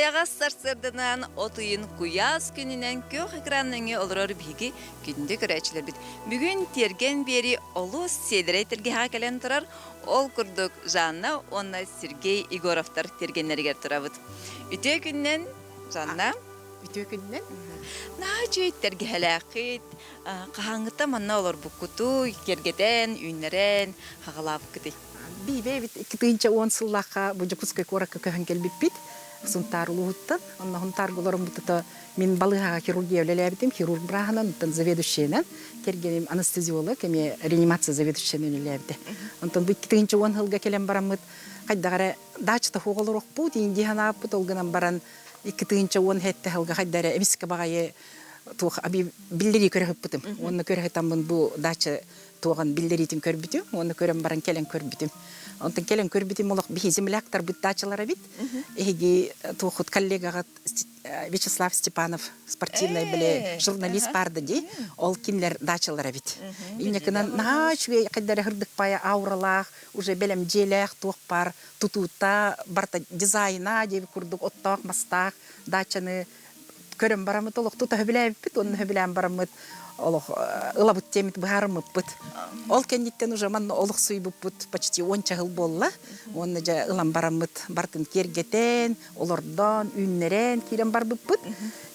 Таяғас сарсырдынан отыйын куяс күнінен көк экранныңы олырар биги күнді көрәчілер бит. Бүгін терген бері олу селірей тергеға кәлен тұрар, ол күрдік Жанна, онна Сергей Игоровтар тергенлергер тұрабыд. Үте күннен, Жанна? Үте күннен? Наа жөйт тергеләқит, қағаңғыта манна олар бұққыту, кергетен, үйнерен, қағалап күді. Бейбе, 2010 сыллаққа бұжы құскай қораққа көһін келбіп бит. Сунтар улуттан, онна хунтар голором бутта мен балыга хирургия лелебдим, хирург браханан, тан заведующийнан, кергеним анестезиолог, эми реанимация заведующийнан лелебди. Онтон бу 2010 жылга келем барамыт, кайдагара дачта хоголорок бу динди хана путолганан баран 2010 хетте жылга кайдара эмиске багае тух аби биллери көрөп бутум. Онна көрөтамын бу дача туган биллеритин көрбүтүм, онна көрөм баран келен көрбүтүм. Онтан келен көрбүтүм олох бихизимлактар бут дачалара бит. Эги тухут коллегага Вячеслав Степанов спортивный биле журналист барды ди. Ол кинлер дачалара бит. Инекенен наачуе кайдара хырдык пая ауралах, уже белем желех тух пар тутута барта дизайна деп курдук оттак мастак дачаны көрөм барамыт олох тута билем бит, онны билем барамыт. Олох ылабыт темит баарымыт быт. Ол кендиттен уже манна олох суйбуп бут почти 10 жыл болла. Онны жа ылам барамыт бартын кергетен, олордон үннерен кирен барбыт бут.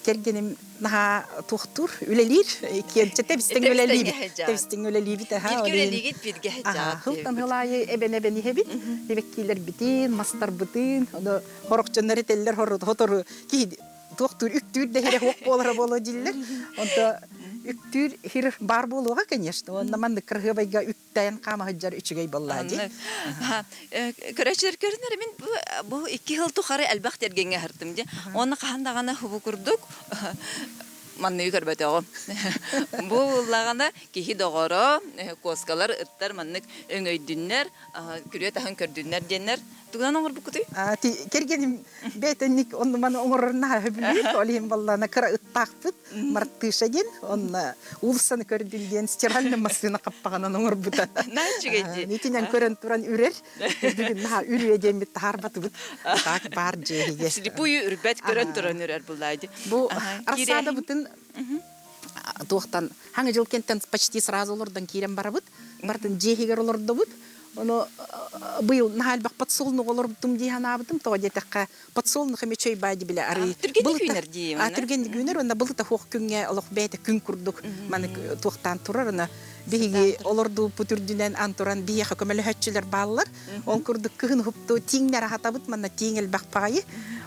Кергеним наха тухтур үлелир, кенчете бистен үлелибит. Бистен үлелибит аха. Үлелигит бирге хаҗа. Хылтан хылайы эбен хебит. Дебеккилер битин, мастар битин, оно хорокчоннары теллер хотору ки тухтур үктүр дехере хок болара боло диллер. Онда үктүр хир бар болуга, конечно. Онда манды кыргыбайга үктәен кама хаҗар үчүгей боллады. Көрәчләр көрүнөр мен бу 2 жыл тухары албак тергенге хыртым ди. Оны кандагана хубу курдук. Манны көрбөтө. Бу лаганда кихи догоро, коскалар ыттар маннык өңөйдүннөр, күрөт ахын көрдүннөр денер. Туган оңор букуты? Кергеним бетенник онны маны оңорна хөбүлүк, олим баллана кыра ыттакпыт, мартышаген, онна улсаны көрдүлген стиральный машина каппаганан оңор бута. Начыгеди. Нитинен көрөн туран үрер, бүгүн на үрүе демит тарбатыбыт. Так бар жеге. Слепую үрбет көрөн туран үрер булайды. Бу арсада бутын туктан хаңы жыл кенттен почти сразу олордан кирен барабыт, бартын жегер олордо бут. Оно быйыл нахалбак подсолнук олор бутум диханабытым, то детекка подсолнук эме чөй байди биле ары. Түргенди күнер дейм. Түргенди күнер, онда былыта хок күнгө олох бейте күн курдук. Маны туктан турар, ана биги олорду путурдүнөн антуран бияха көмөлө хөччүлөр баллар. Ол курдук күн хупту тиңнер хатабыт, мана тиңел бакпагы.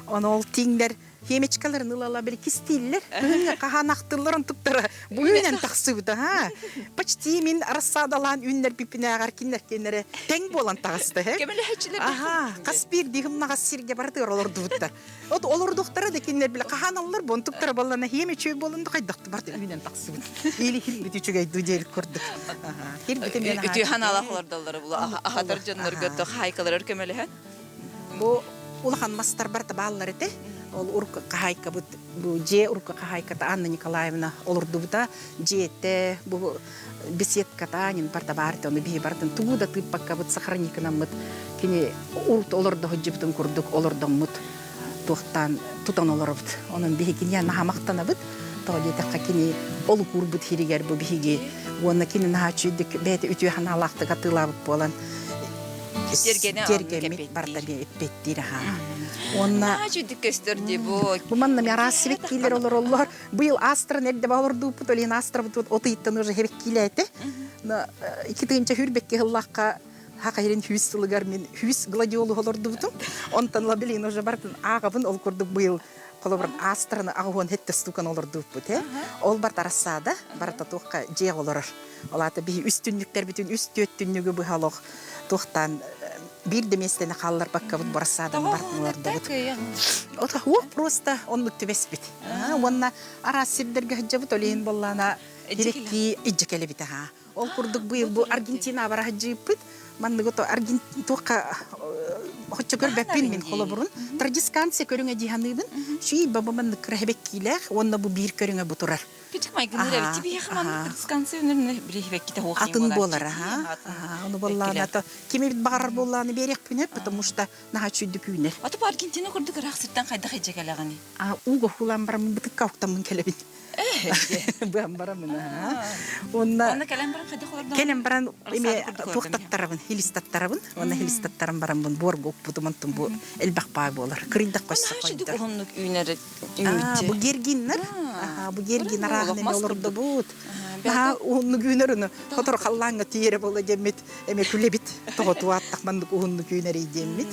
Оны ол тиңнер хемечкаларын ылала бир кистиллер, күнгө каханактыларын туптара. Буюнен таксыбыта, ха. Почти мин арсадалан үннер пипине агар кинер кенере тең болан тагысты, ха. Кемеле хөччүлөр. Аха, каспир дигимнага сирге барды олорду буттар. От олордуктара да кинер биле каханалар бон туптара баллана хемечөй болунду кайдакты барды үннен таксыбыт. Или хилбитүчүгөй дудел көрдүк. Аха. Хилбите мен Үтү ханалаклардалары бул ахатар жоннор гөттө хайкалар кемеле ха. Бу улахан мастар барта баллар эте. Ол урка кахайка бут бу же урка кахайка та Анна Николаевна олорду бута жете бу беседка та нин барта барта оны би бартын туда тыппакка бут сохранникана мыт кини урт олорду ходжиптын курдук олордон мут тохтан тутан олорбут онун би кини нахамактана бут то жетакка кини ол курбут хиригер бу биги онна кини нахачыдык бете үтү ханалакты катылабыт болан тергеме барта би эппеттир ха. Онна Ачыдык көстөрдү бу. Бу манна мерасыбек килер олор. Быйыл астра нерде балорду путолин астра бут отыйттан уже хебек килете. На 2-нче хүрбекке хыллакка хакайрен хүстылыгар мен хүс гладиолу олорду бутум. Онтан лабелин уже бартын агабын ол курдук быйыл колобран астраны агон хеттестукан олорду бут, Ол бар тарасада барта токка же олорор. Алата би үстүнлүктер бүтүн үстөттүнүгү бу халок токтан бир деместене каллар бакка бут барсадан бартыларды бут. Ота ху просто онлук төбеспит. Онна ара сибдерге хаҗабыт олен боллана директи иҗекеле бит ха. Ол курдук быйыл бу Аргентина бара хаҗыпыт. Манны гото Аргентина тока хотчо көрбөппин мен холобурун. Традисканция көрүңө диханыбын. Ши бабамын кребек килер, онна бу бир көрүңө бутурар. Küçük maygınlar evet bir yaman kıskansı önüne bir hibekite hoğayım Атын болар, Onu болланы ата кеме бит багар болланы берек пүнөп, потому что наха чүйдү пүнөр. Аты Аргентина курдук рахсыртан кайда хайжак алаганы. Уго хулан барам битик кауктамын келебин. Бам барамын. Онна келем барам кайда холардан. Келем барам эме токтаттарабын, хилистаттарабын. Онна хилистаттарым барамын борго путумантым бу элбакпай болар. Кырыйдак койса койду. Онлук үйнөр бу гергиннер. Бу гергин арахны олорду бут. Онну күнөрүнө фотор халланга тиере боло демет эме күлебит тоготуаттак мандык онну күнөрү демет.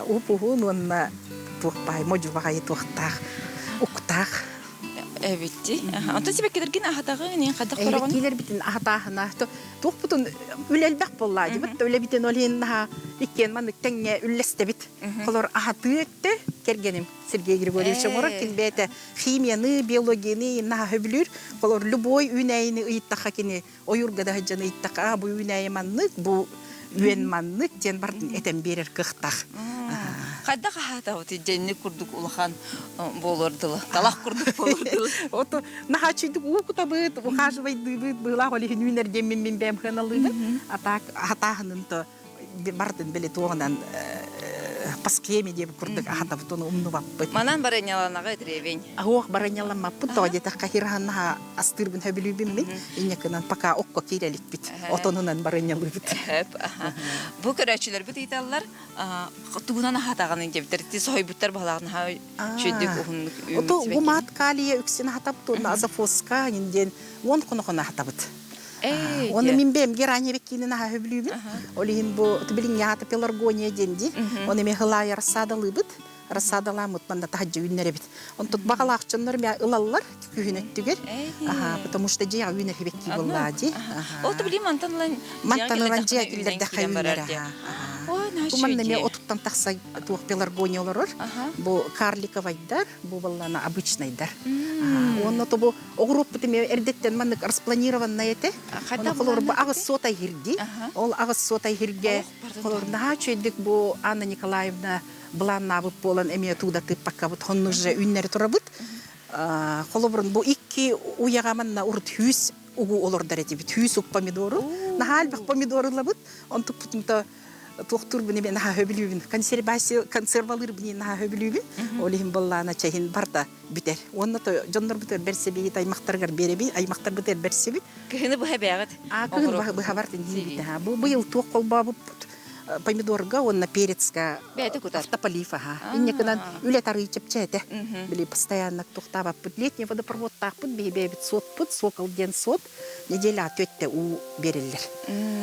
Упухун онна тухпай можубагай тухтак уктак. Evet. Anta sebeklergin ahatağı ne kadar koragon. koragon. Kiler bitin ahatağına tuhputun ülelbek bolladı. Bitti öyle bitin olhin ha ikken manık tenge ülleste bit. Kolor ahatıktı kergenim Sergey Grigorьевич olarak kilbete химияны, биологияны на höbülür. Kolor любой üneyini ыйттаха kini oyurgada hajjаны ыйттака bu üney manlık bu üyen manlık ten bardın etem berer kıhtaq. Кайда хата вот денник курдук улахан болордылы. Талак курдук болордылы. Ото нахачыдык укутабыт, ухаживайдыбыт, была холихин үнер деммен мен бәм хыналыбы. Атак хатахынын то бардын беле тоғынан паскеме деп курдук ахатабыт оны умнубаппыт. Манан бараняланага тревень. Ох бараняланмаппыт, то дета кахирханнаха астырбын хөбүлүбүм мен. Инекынан пока окко кирелик бит. Отонунан баранялыбыт. Бу көрөчүлөр бит италлар тугунан хатаганы жептер сойбуттар балагын чөйдүк ухун. Ото гумат калия үксен хатапту азафоска инден 10 кунукуна хатабыт. Оны мен бем геране беккинин аха хөбүлүбүн. Олин бу тибилин ята пеларгония денди. Оны мен хылайыр садалыбыт. Рассадаламыт манда тахаджы үннер бит. Он тут багалакчыннар мен ылаллар күһүнөттүгөр. Потому что жия үннер бекки боллади. Ол тибилин мантанылан жия килдерде хайыннар. Бу манда мен отуттан такса туох пеларгониялар. Бу карликовайдар, бу баллана обычныйдар. Онно то бу огруп мен эрдеттен мандык распланированный эте. Колор бу агыс сотай хирди. Ол агыс сотай хирге колор наха чөйдүк бу Анна Николаевна Бланна бут болан эме туда тыппакка бут хонну же үннери турабыт. Холобрун бу икки уягаманна урут хүс угу олордар эти бит хүс ук помидору. Нахал бак помидорлабыт. Онтуп путунта туктур буни мен наха хөбүлүбүн. Консервалыр буни наха хөбүлүбүн. Олихин боллана чехин барда битер. Онна то жондор битер берсеби аймактаргар береби, аймактар битер берсеби. Кыны бу хабагат. Кыны бу хабартын дибит. Бу быйыл тук колбабы помидорга, онна перецка автополифа. Иннекынан үле тары чепчете. Били постоянно тухтаба пут летний водопровод такпут, бебебит сот пут, сокол ден сот. Неделя төтте у берелер.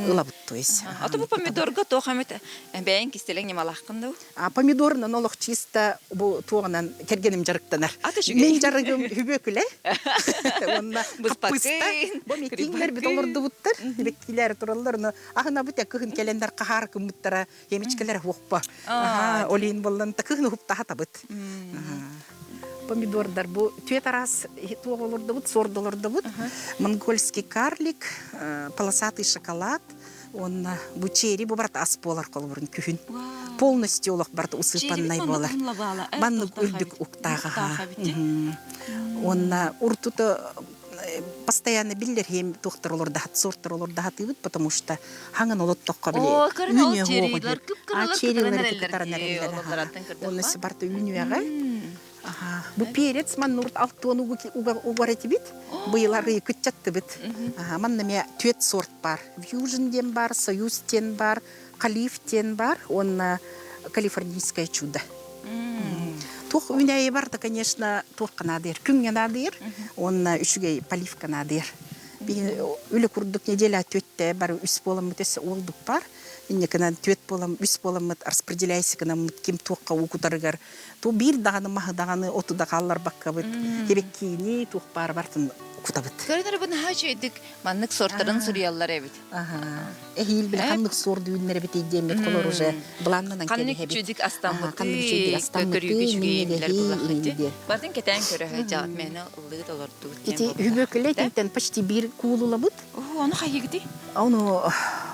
Ылабыт то есть. А то бу помидорга то хамет бәйин кистелең немалаккынды. Помидорны нолох чисто бу тугынан кергеним жарыктанар. Мен жарыгым хүбөкүле. Онна капыста. Бу митингдер бит олорду буттар. Беккилер туралларны ахына бут кыгын келендер кахар кымыттара емичкелер хокпа. Олин боллан такыгны хупта хатабыт. Помидордар бу түйетарас туолорду бут, сордолорду бут. Монгольский карлик, полосатый шоколад, он бу черри бу барат асполар колбурун күхүн. Полностью олох барат усыпаннай болар. Баннык үрдүк уктага. Он уртута постоянно биллер хем доктор сорттор олорда хатыбыт, потому что ханган олоттокка биле. Үнү черрилер, он сибарты үнүяга. Бу перец маннурт алтон угарети бит. Быйлары кытчатты бит. Манна ме төт сорт бар. Fusion ден бар, Союз тен бар, Калиф тен бар, он калифорнийское чудо. Тух үнәйе бар да, конечно, тух канадыр, күнге надыр, он үшіге полив канадыр. Үлі күрдік неделя төтті бар, үс болам мүтесі олдық бар. Иннекінен төт болам, үс болам мүт, распределяйсы кінен мүт, кем туққа оқутарығар. Ту бір дағаны, мағы дағаны, оту дағалар баққа бұд, кебек кейіне туқ бар бартын кутабыт. Көрінер бұны хачу едік, маннық сорттарын сүриялар әбіт. Эхил білі қаннық сорды үнлер бет едемет қолар уже бұланынан келі әбіт. Қаннық чүдік астамыты, көкірігі жүгейінділер бұлақыды. Бардың кетен көрі жағат мені ұлығы оларды. Ити үбөкілі тентен почти бір кулыла бұд. Оны қай егіді? Оны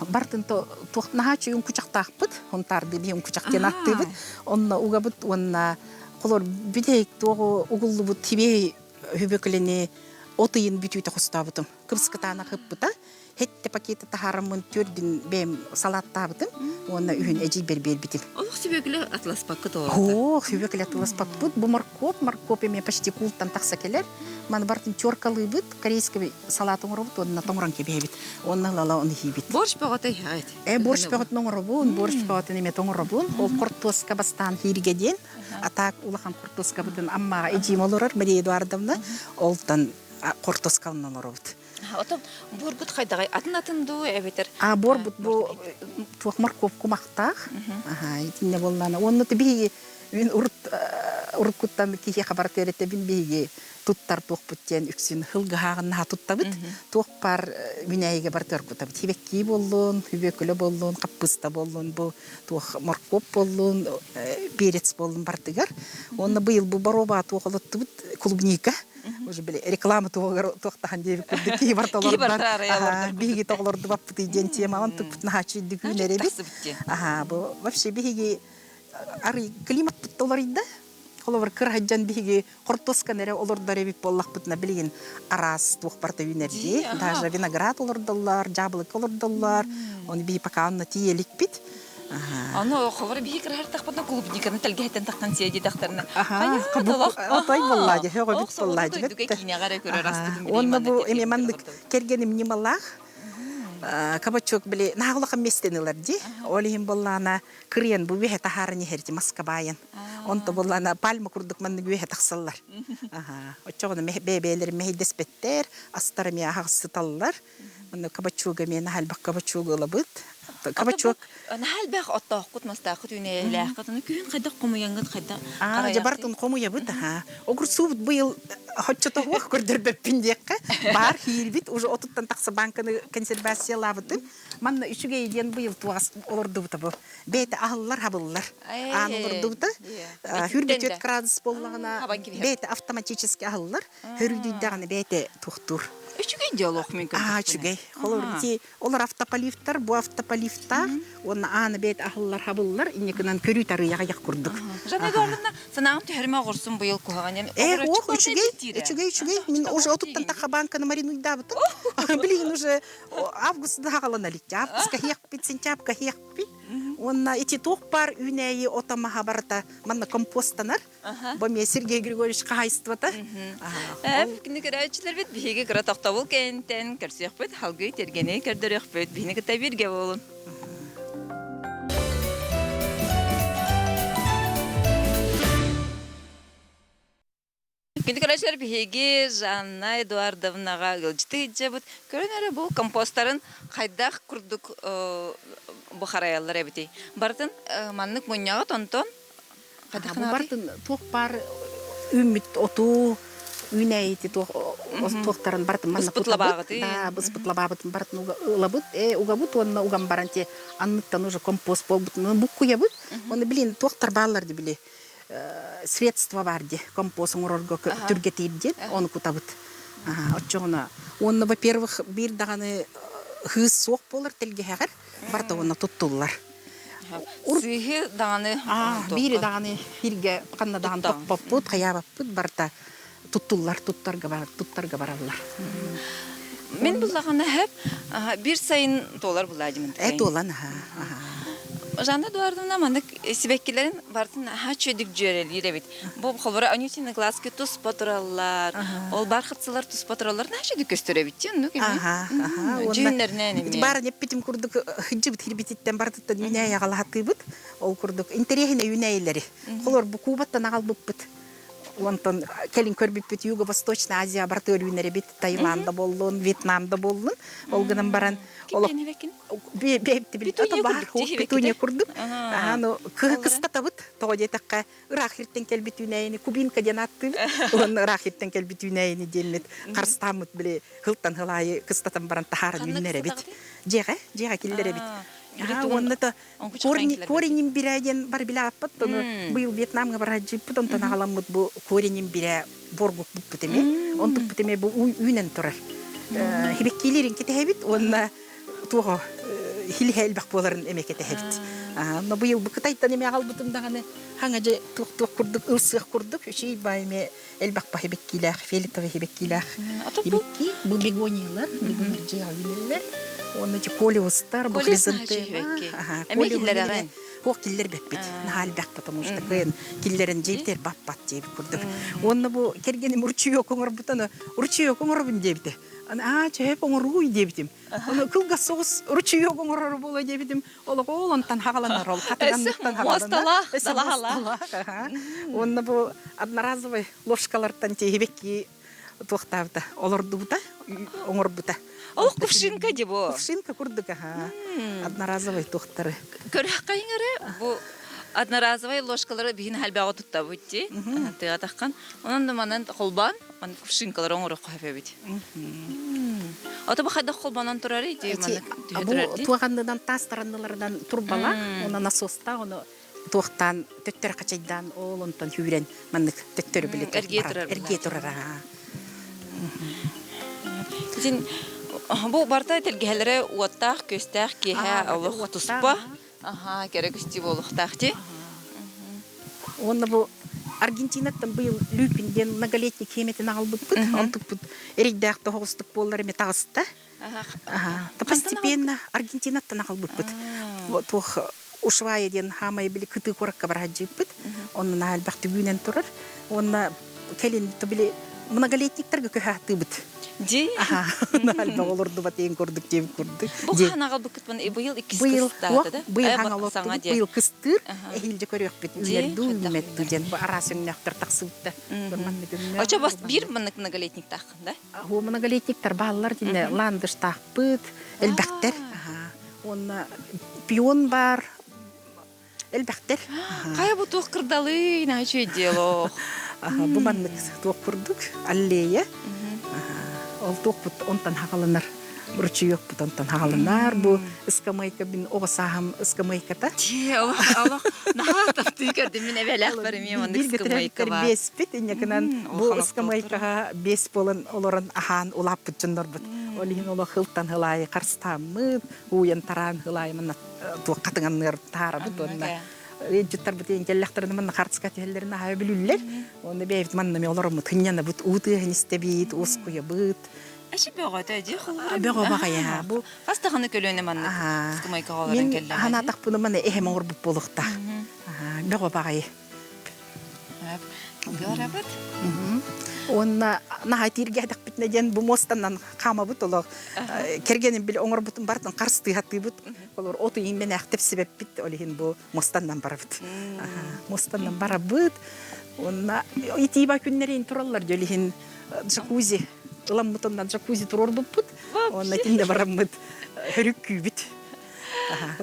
бартын то тухнаха чуйун кучактаакпыт онтарды биим кучактен аттыбыт онна угабыт онна колор бидейк тогу угуллубут тибей хүбөклене отыйын бүтүйтө хустабытым кырскытана хыппыта хетте пакеты тахарамын төрдүн бем салаттабытым онна үйүн эжи бербер битим Олох себекле атлас пакка то. о хүбөкле атлас пакпыт бу моркоп эме почти култан такса келер ман бартын чоркалыбыт корейский салат оңробут онна тоңран кебебит онна лала он хибит Борщ багата хайт. борщ пегот оңробун борщ пегот эме тоңробун ол кортоска бастан хиргеден атак улахан кортоска бутун аммага эжи молорор Мария Эдуардовна олтан кортоскалынан оробут Отом борбут хайдагай атын ду эбетер. борбут бу туак морков кумактак итинне болнана онны биги мен уркуттан кихе хабар терете бин биги туттар туак буттен үксүн хылгаагына туттабыт туак пар минайга бар төркутабыт хибекки боллун хүбөкөлө боллун каппыста боллун бу туак морков боллун перец боллун бартыгар онны быйыл бу бароба туак олоттубут клубника уже били реклама тоқтахан деп күрдү ки барталар биги тоглорду баппыты ден тема он туп нахачы дүгүнере бит бу вообще биги ары климат толарыйда колор кырхаджан биги кортоска нере олордар эбип боллакпытына билген арас тук барта юнерди даже виноград олордоллар жабылык олордоллар он би пока он тиелик бит Аны хабар бии кирәр тахпатна клубниканы телгәһтән тахтан сиеди тахтарына. Атай боллады, хәгә бит боллады. Дүгә кинәгәрә күрә растыдым. Онда бу эме мандык кергенем нималах. Кабачок биле нагылыкка местенелер ди. Олихим боллана крен бу вехе тахарны херти маскабаян. Онда боллана пальма курдык мандык вехе тахсаллар. Очогына бебелер мехидеспеттер, астармия хагсыталлар. Мында кабачога мен халбак кабачога лабыт. Кабачок. Нахал бах оттоқут мастақут үнеләх катыны күн кайда комуянган кайда. Жабартын комуя бит Огур субут быйыл хоччото хуак көрдөрбөп пиндекке. Бар хирбит уже отуттан такса банканы консервациялабыт. Манна үчүгө иден быйыл туас олорду бу. Бет ахыллар хабыллар. Олорду бу. Хүрбөт градус боллагына бет автоматически ахыллар. Хүрдүддагы бете тухтур. Үчүгөн диалог мүмкүн. Үчүгөй. Холорди олар автополифтар, бу автополифтар, оны аны бет ахыллар хабыллар, инекенен көрү тарыяга як курдук. Жана дарларына санаам терме горсун быйыл куган. Үчүгөй. Мен уже отуттан такка банканы маринуйда бутун. Билин уже августда хагалана лик. Августка хекпит, сентябрьга хекпит. Онна эти тохпар үнәйи отамаха барта манна компостанар. Бу мен Сергей Григорьевич кайствата. Кини керәчләр бит биге кара тактабыл кентен керсек бит халгы тергене кердерек бит бине кета бирге болун. Кини керәчләр биге Жанна Эдуардовнага гылҗты җабыт. Көрәнәре бу компостарын кайдак курдук бухараялар бити. Бартын маннык муньяга тонтон. Кайдакна бартын тохпар үмит оту үнәйти тохтарын бартын манна путлабагыт. Да, быспытлабагыт бартын угабыт, угабыт онна угам баранте анныттан уже компост болбут, буккуябыт. Оны билин тохтар балларды биле. Средства барди, компост оңорго түргетейди, оны кутабыт. Очогуна. Онны, во-первых, бир даганы хыз соқ болар телге хагар, барта оны туттулар. Сыйы даганы. Бири даганы бирге канна даганы токпоппут, каябаппут, барта туттарга баралар. Мен буллаганы хеп бир сайын доллар буладым. Доллар. Жанна Эдуардовна мандык сибеккилерин бартын хачөдүк жөрелир бит. Бу холбора анютины глазки тус патраллар, ол бархатсылар тус патраллар хачөдүк көстөрө бит. Жүйнөрнөн. Бара непитим курдук хыжып хирбититтен бартыттан үйнөй агалатыбыт. Ол курдук интерехине үйнөйлери. Холор бу кубаттан агалбыппыт. Онтон келин көрбүппүт Юго-Восточный Азия бартыр үйнөре бит. Таиланда болдун, Вьетнамда болдун. Ол гынан баран бепти бит бар петуния курдук. Ну кыстатабыт. Тоодетакка ырахиртен келбит үйнөйүн кубинка ден атты. Он ырахиртен келбит үйнөйүн демет. Карстамыт биле хылтан хылайы кыстатан баран тахар үйнөре бит. Жега киллере бит. Онната кореним бирәден бар биле аппат. Быйыл Вьетнамга бара жиппут онтан агаламмыт бу кореним бире боргук буппутеме. Онтук бутеме бу үйнен турар. Хибеккилерин кетебит. Онна туга хилхел бак боларын эмекете хевт. Но быйыл бу кытайдан эме албытым даганы хаңа же тук курдук, ылсык курдук, шей байме элбак бахебек килах, фелитове хебек килах. Бекки бу бегониялар, бегонер же алынелер. Оны же колиостар, бу хризантема. Эме киллереген. Хок киллер бекпит. Нахал бак, потому что кын киллерен жептер баппат жеп курдук. Оны бу кергени урчуё коңор бутана, урчуё коңор бун жепти. Чеп оңоруй дебитим. Оны кылга соғыс урчуё коңорор бола дебитим. Ол олонтан хагаланар ол. Катыганнан хагаланар. Мостала. Оны бу одноразовый ложкалардан жебекки тоқтавда. Олорду бута, оңор бута. Ол кувшинка деп о. Кувшинка курдук, одноразовый тоқтары. Көрөк кайыңыры бу одноразовый ложкалары бихин халбага тутта бутти. Тыга таккан. Онан да манан колбан, ман кувшинкалар оңорок кайфебит. Ата бу хада колбанан турары ди маны турар. Бу тугандан тастарандылардан турбала, онан насоста, оны тоқтан төттөр качайдан олонтан хүрен мандык төттөр билет. Эрге турара. Син бу барта телгелере уаттак көстак кеһә алык туспа. Керек үсти болуктак ти. Онда бу Аргентинаттан быйыл Люпинден многолетний хеметин албыт бут. Антык бут эриддак тогустук боллар эме тагыста. Постепенно Аргентинаттан албыт бут. Вот ушвайден хамай били кыты коракка бараджып бут. Онун албакты күнен турар. Онна келин били многолетниктерге көһәтты бут. Ди. Налба олорду батен көрдүк, жеп көрдүк. Бу ханага букытман быйыл 2 кыстады да. Быйыл хангалокту, быйыл кыстыр, эхилже көрөк бит. Үлерду, үметту жен. Бу арасың нактар таксыбытта. Ача бас бир многолетник такын да? О многолетниктер балалар дине ландыш такпыт, элбактер. Онна пион бар. Элбактер. Кая бу тук кырдалы, наче дело. Бу маннык тук курдук, аллея. Ол топут онтан хагаланар. Бурчуйок бут онтан хагаланар. Бу скамайка бин огасахам скамайката. Allah нахатап түйкерди мен эвелак бар мен аны скамайка бар. Бес бит инекенен бу скамайкага бес болон олорон ахан улап бутчундар бут. Олин оло хылтан хылай карстамы, уян таран хылай мына ту катыганнар тара бут онна. Реджиттар бутен келлахтарын мына картска теллерин ага билүллер. Оны бейт манна ме олором тыньяна бут уты хнистебит оскуя бут. Ачы бөгө тәди хылар. Бөгө багая бу Астаганы көлөнө манна скамайкагаларын келлер. Мен хана так буны мына эхем ор буп болукта. Бөгө багай. Гәрәбәт. Онна нахатирге дак битнеден бу мостаннан кама бут оло. Кергенин бил оңор бутун бартын карсты хатты бут. Олор оту имен актеп себеп бит олихин бу мостаннан барабыт. Мостаннан барабыт. Онна итиба күннерин тураллар жолихин джакузи. Ламмутондан джакузи турор бут. Онна тинде барабыт. Хөрүк күбит.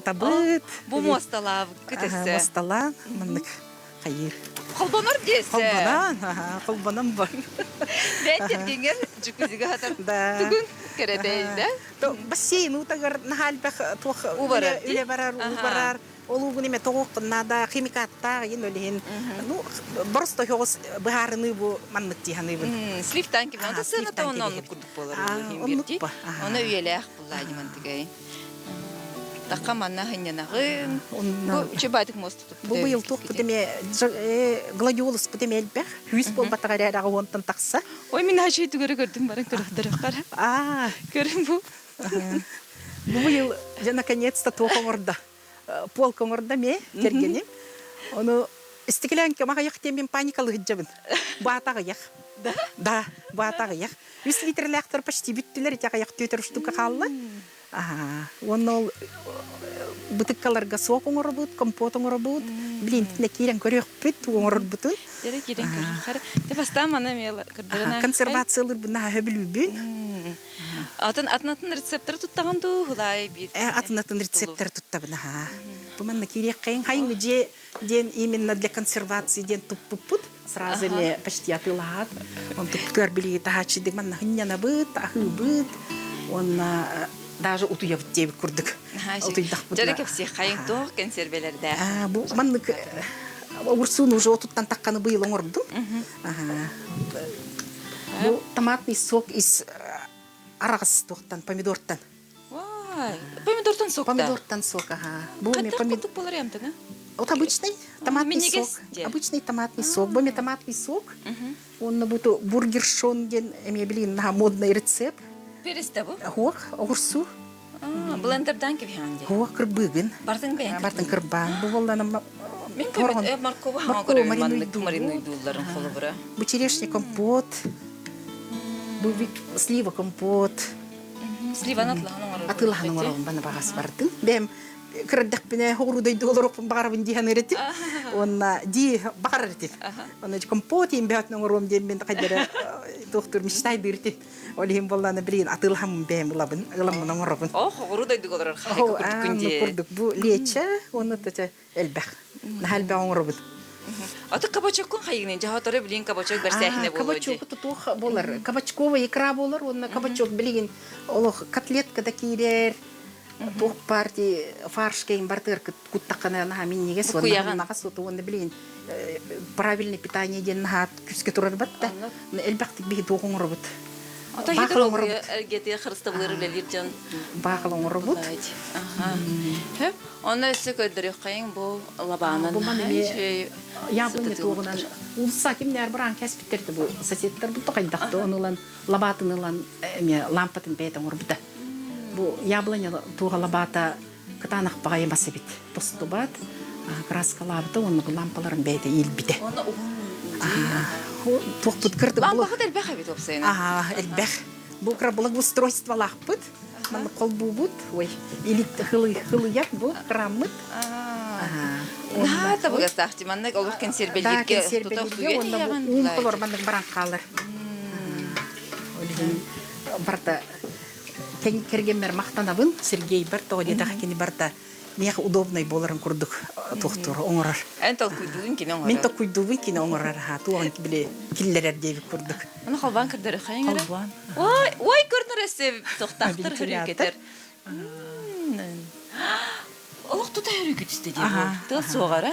Табыт. Бу мостала кытысы. Мостала мындык хайыр. Колбанар десе. Колбанам бар. Бәтергенгер джакузига хатар. Түгүн керебей да. Бассейн утагар нахалбах тох үле барар. Олугун эме тогокнада химикатта ен өлен. Ну просто хос баарны бу маннык тиханы бу. Слив танки мен да сына та онон курдук болор. Химберти. Оны үйелек буллай мантыгай. Такаманна хынянагын. Бу чебатык мост туп. Бу быйыл ток бутеме гладиолус бутеме элбэх. Хүс бол батагарага онтан такса. Ой мен хачы түгөрө көрдүм барын көрөктөр кара. Көрүм бу. Бу быйыл же наконец-то токоңорда. Полкоңорда ме кергенем. Ону стеклянка мага яктем паникалы хыджабын. Батага як. Да, батага як. 100 литрлектор почти бүттүлөр, жага як 4 штука калды. Онол бутыккаларга сок оңор бут, компот оңор бут. Билин некирен көрөк бүт оңор бутун. Дере кирен көрөк. Те бастам ана мела кырдырына. Консервациялар буна хөбүлүбүн. Атынатын рецепттер туттаган ду хулай бит. Атынатын рецепттер туттабына. Бу манна кирек кайын хайын же ден именно для консервации ден туппут. Сразу не почти отылат. Он туптар били тахачи дек манна хынняна быт, ахы быт. Он даже утуя в тебе курдык. Жарык все хайын тох консервелерде. Бу маннык урсун уже отуттан такканы быйыл оңорду. Бу томатный сок из арагыс тоқтан, помидордан. Ай, помидордан сок да. Помидордан сок, ага. Буми Кадда помидор. кутук болар ямтана? Вот обычный томатный минигес сок. де. Обычный томатный сок. Буми томатный сок. Он на буту бургершон ген, блин, на модный рецепт. Пересте бу? Хох, огурсу. Блендердан кеби ханди. Хох кырбыгын. Бартын каян. Бартын кырбан. Бу боллана Мен көмет маркова хама көрөм маннык маринный дулларын холу бура. бу черешня компот. Бу слива компот. Сливан атлаһын оңор. Атылаһын орон бана багас бардын. Бем кырдак бине хорудой долорок барабын дихан эретип. Онна ди бар эретип. Онна компот им беатны орон дем мен кайдара доктор миштай диртип. Олим болланы билин атылхам бем лабын, ыламын оңорбын. О, хорудой дулларын хайка күрдүкүнде. Курдук бу лече, онна тача элбах. Нахалба оңорбын. Аты кабачоккун хайгынын жаһатары билин кабачок берсәһине болду. Кабачок тутух болар. Кабачковый икра болар, онна кабачок билин олох котлетка да кирер. Тух парти фарш кейн бартыр куттакана на минниге сонна нагас оту онда билин правильное питание ден нахат күскө турар батта. Элбакты би тогон робот. Ата хидро гете хырста булыр белер жан. Бакылың робот. Аха. Хеп, аны сөкөдөрү кайын бу лабанын. Бу мане яблоня тогынан улса кимнер баран кеспиттерди бу соседтер бу кайдакты онулан лабатынылан лампатын бетен орбута. Бу яблоня туга лабата катанак багай басыбит. Постубат краска лабыта оны лампаларын бете илбите. Тух бут кырды бу. Лампа хатер бахабит опсайна. Ага, элбэх. Бу кра благоустройство лахпыт. Ман колбубут, ой, или хылы як бу краммыт. Ага, табыга сахти маннык олук консервеликке тутак туген яган. Ун колор маннык баран калыр. Олин барта кергемер мактанабын Сергей барта одета хакини барта мех удобный боларын курдук доктор оңорар. Энтал куйдугун кине оңорар. Мен та куйдугун кине оңорар ха туган биле киллерер деп курдук. Аны халбан кырдыры хайыңара. Халбан. Ой, көрнөр эсе токтактыр хөрү кетер. Олук тута хөрү кетисте деп. Тыл соғара.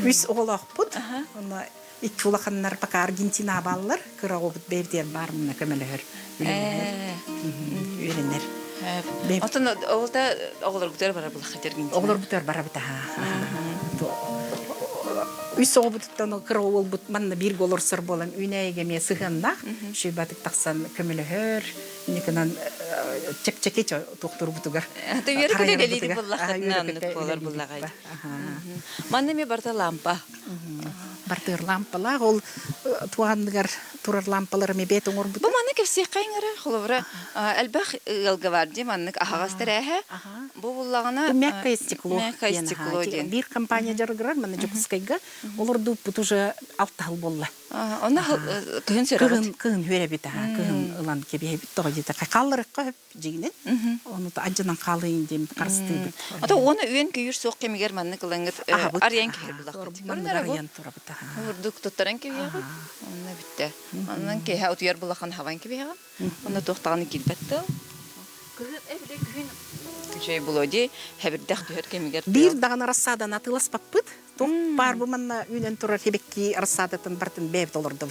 Үс оголакпут. Ана итчулаханнар пока Аргентина баллар кырагыбыт бердер бармына көмөлөр. Үйренер. Атын олта оголор күтөр бара бул хатергин. Оголор бүтөр бара бита. Үс оголбуттан кырагыл бут манна бир голор сыр болам. Үйнәйге ме сыгында шөбатык таксан көмөлөр. Никанан чек-чекеч доктор бутугар. Аты үйрөкөлө делиди буллахатнан болор буллагай. Манна ме барта лампа. Бартыр лампалар ол туандыгар турар лампалар ме бет оңор бут. Бу манна кепсе кайыңара холовра албах ылгаварди маннык ахагастыраха. Бу буллагына мягкое стекло. Мягкое стекло ден. Бир компания жаргырар мана жукускайга олар дупут уже алтал болла. Ана кын сөрөт. Кын хөре бит ага. Кын ылан кебе бит тоги дите каллар кып жигинен. Оны та ажынан калыйын дем карсты бит. Ата оны үйен күйүр сок кемигер маннык ылаңыт арьян кер булак. Арьян тура бит. Урдук тоттаран кебе. Онна битте. Анан ке хаут яр булакан хаван кебе. Онна тохтаганы килбетте. Кырыт эбиле күн Чей булоди хәбирдәх төһәр кемигер. Бир дагана рассадан атылас паппыт. Тох бар бу манна үйнен турар хебекки рассадатын бартын беб долорды.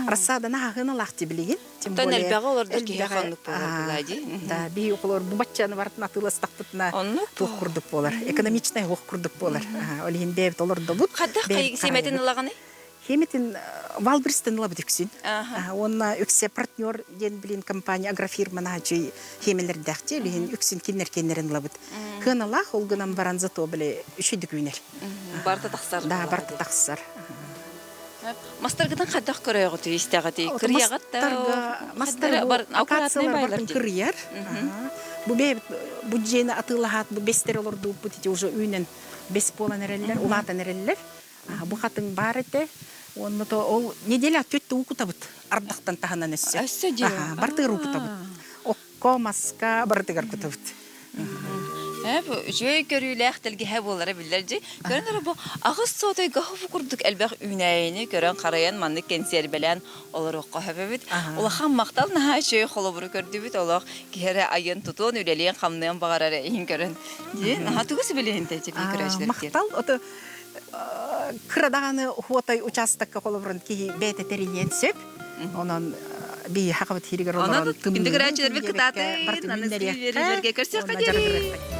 Рассадан агына лахти билеген. Тем более элбәгә оларда ки ханлык булади. Да, би околор бу баччаны бартын атылас таппытна. Тох курдук болар. Экономичный хок курдук болар. Олин беб долорды бут. Хадда кай семетин лаганы? Хемитин Валбристен лабдыксин. Онна үксе партнер ден билин компания агрофирма начи хемелер дахти лин үксин киннерен лабыт. Кынала холгынан баран зато биле үшүдүк үйнер. Барта таксар. Да, барта таксар. Мастаргадан хаддак көрөөгө тийистагати кырыягат та. Мастар бар акациялар бартын кырыяр. Бу бе буджена атылахат бу бестер олорду бутити уже үйнен бес полан эрелер, улатан эрелер. Бу хатын бар эте. Онно то ол неделя төттө укутабыт. Ардактан таханан эссе. Бартыр укутабыт. Окко маска бартыгар кутабыт. Бу жөй көрүләх телге һәб олары биләрҗи. Көрәнәр бу агыс сотой гахып курдык әлбәх үйнәйне көрән караян манны кенсер белән олар окка һәбәбит. Ул хам мактал наһа жөй холобры көрдү бит олар киһәре айын тутун үлелен хамнын багарары ин көрән. Ди наһа тугыс белән тәҗи көрәҗләр. Мактал ото кырдаганы хотай участокка холобрын ки бете теринен сөп. Онан би хакабат хиригер Она олорон тут киндиграчилер бек кытаты, наны скилерге көрсөк кадери.